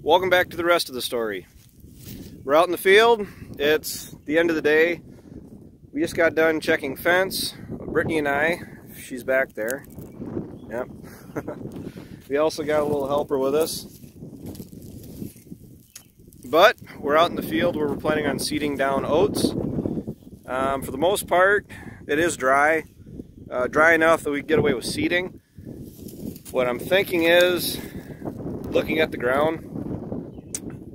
Welcome back to the rest of the story. We're out in the field. It's the end of the day. We just got done checking fence. Brittany and I, she's back there. Yep. We also got a little helper with us. But we're out in the field where we're planning on seeding down oats. For the most part, it is dry. Dry enough that we can get away with seeding. What I'm thinking is, looking at the ground,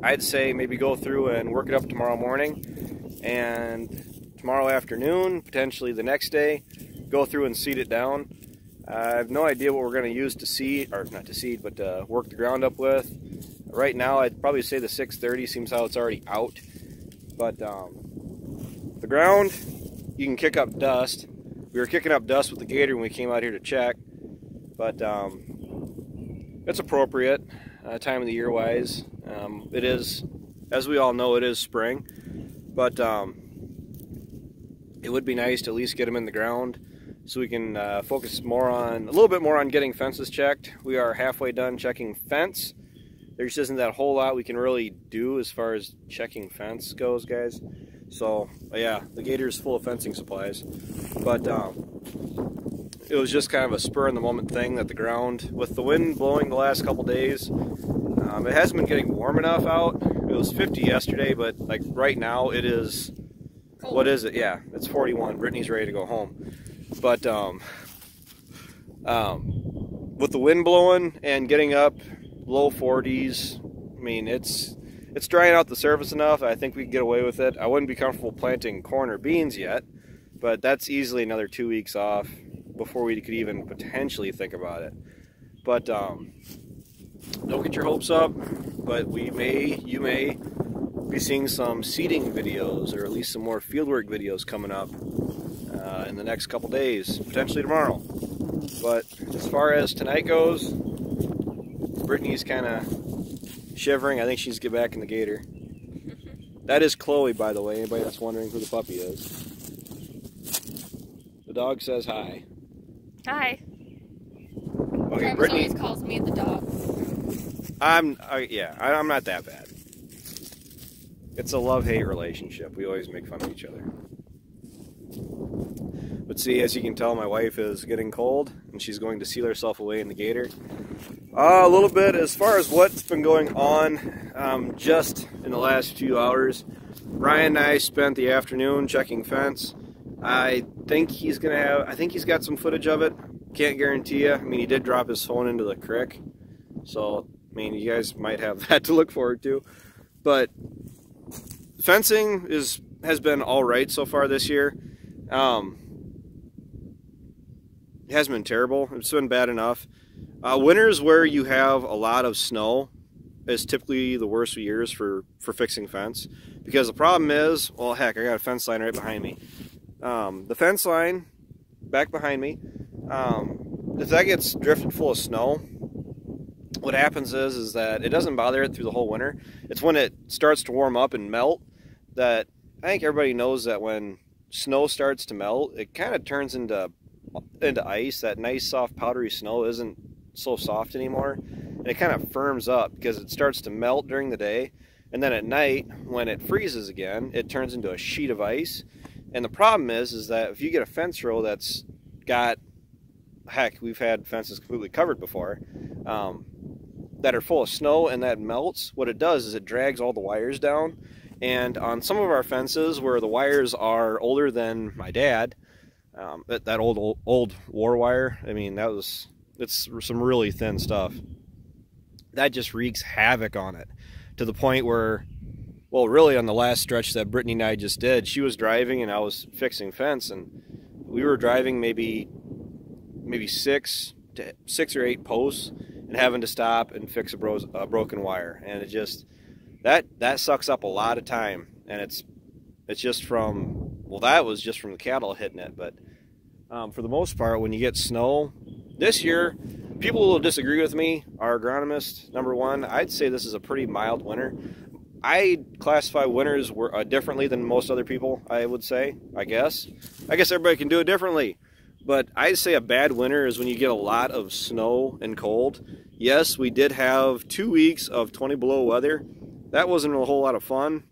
I'd say maybe go through and work it up tomorrow morning, and tomorrow afternoon, potentially the next day, go through and seed it down. I have no idea what we're going to use to seed, or not to seed, but to work the ground up with. Right now, I'd probably say the 630 seems how it's already out. But the ground, you can kick up dust. We were kicking up dust with the gator when we came out here to check, but it's appropriate time of the year wise. It is, as we all know, it is spring, but it would be nice to at least get them in the ground so we can focus a little bit more on getting fences checked. We are halfway done checking fence. There just isn't that a whole lot we can really do as far as checking fence goes, guys. So yeah, the gator's full of fencing supplies, but it was just kind of a spur in the moment thing that the ground, with the wind blowing the last couple days, it hasn't been getting warm enough out. It was 50 yesterday, but like right now it is, cold. What is it? Yeah, it's 41. Brittany's ready to go home. But with the wind blowing and getting up low 40s, I mean, it's drying out the surface enough. I think we can get away with it. I wouldn't be comfortable planting corn or beans yet, but that's easily another 2 weeks off before we could even potentially think about it. But don't get your hopes up, but you may be seeing some seeding videos, or at least some more fieldwork videos coming up in the next couple days, potentially tomorrow. But as far as tonight goes, Brittany's kind of shivering. I think she's get back in the gator. That is Chloe, by the way, anybody that's wondering who the puppy is. The dog says hi. Hi. Okay, Travis Brittany always calls me the dog. I'm not that bad. It's a love-hate relationship. We always make fun of each other. But see, as you can tell, my wife is getting cold, and she's going to seal herself away in the gator. A little bit as far as what's been going on just in the last few hours. Ryan and I spent the afternoon checking fence. I think he's got some footage of it. Can't guarantee you. I mean, he did drop his phone into the creek, so I mean, you guys might have that to look forward to. But fencing has been all right so far this year. It hasn't been terrible. It's been bad enough. Winters where you have a lot of snow is typically the worst years for fixing fence, because the problem is, well, heck, I got a fence line right behind me. The fence line back behind me, if that gets drifted full of snow, what happens is that it doesn't bother it through the whole winter. It's when it starts to warm up and melt that I think everybody knows that when snow starts to melt, it kind of turns into ice. That nice soft powdery snow isn't so soft anymore, and it kind of firms up because it starts to melt during the day, and then at night when it freezes again, it turns into a sheet of ice. And the problem is that if you get a fence row that's got, heck, we've had fences completely covered before, that are full of snow, and that melts, what it does is it drags all the wires down. And on some of our fences where the wires are older than my dad, that old war wire, I mean, it's some really thin stuff. That just wreaks havoc on it, to the point where, well, really on the last stretch that Brittany and I just did, she was driving and I was fixing fence, and we were driving maybe 6 or 8 posts and having to stop and fix a broken wire. And it just, that sucks up a lot of time. And it's just from, well, that was just from the cattle hitting it. But for the most part, when you get snow this year, people will disagree with me. Our agronomist, number one, I'd say this is a pretty mild winter. I classify winters differently than most other people, I would say, I guess. I guess everybody can do it differently. But I'd say a bad winter is when you get a lot of snow and cold. Yes, we did have 2 weeks of 20 below weather. That wasn't a whole lot of fun.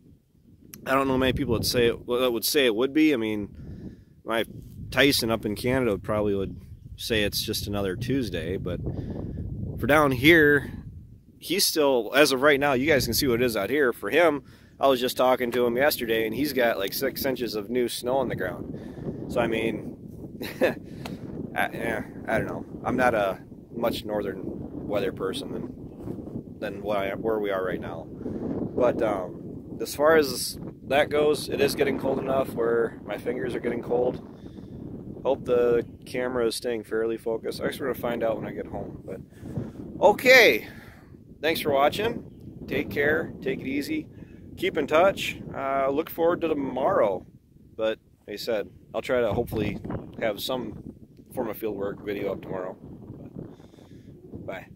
I don't know many people would say it would be. I mean, my Tyson up in Canada probably would say it's just another Tuesday, but for down here, he's still, as of right now, you guys can see what it is out here. For him, I was just talking to him yesterday, and he's got like 6 inches of new snow on the ground. So I mean, I don't know. I'm not a much northern weather person than where we are right now. But as far as that goes, it is getting cold enough where my fingers are getting cold. Hope the camera is staying fairly focused. I guess we're going to find out when I get home. But okay, thanks for watching. Take care. Take it easy. Keep in touch. Look forward to tomorrow. But like I said, I'll try to hopefully have some form of fieldwork video up tomorrow. Bye.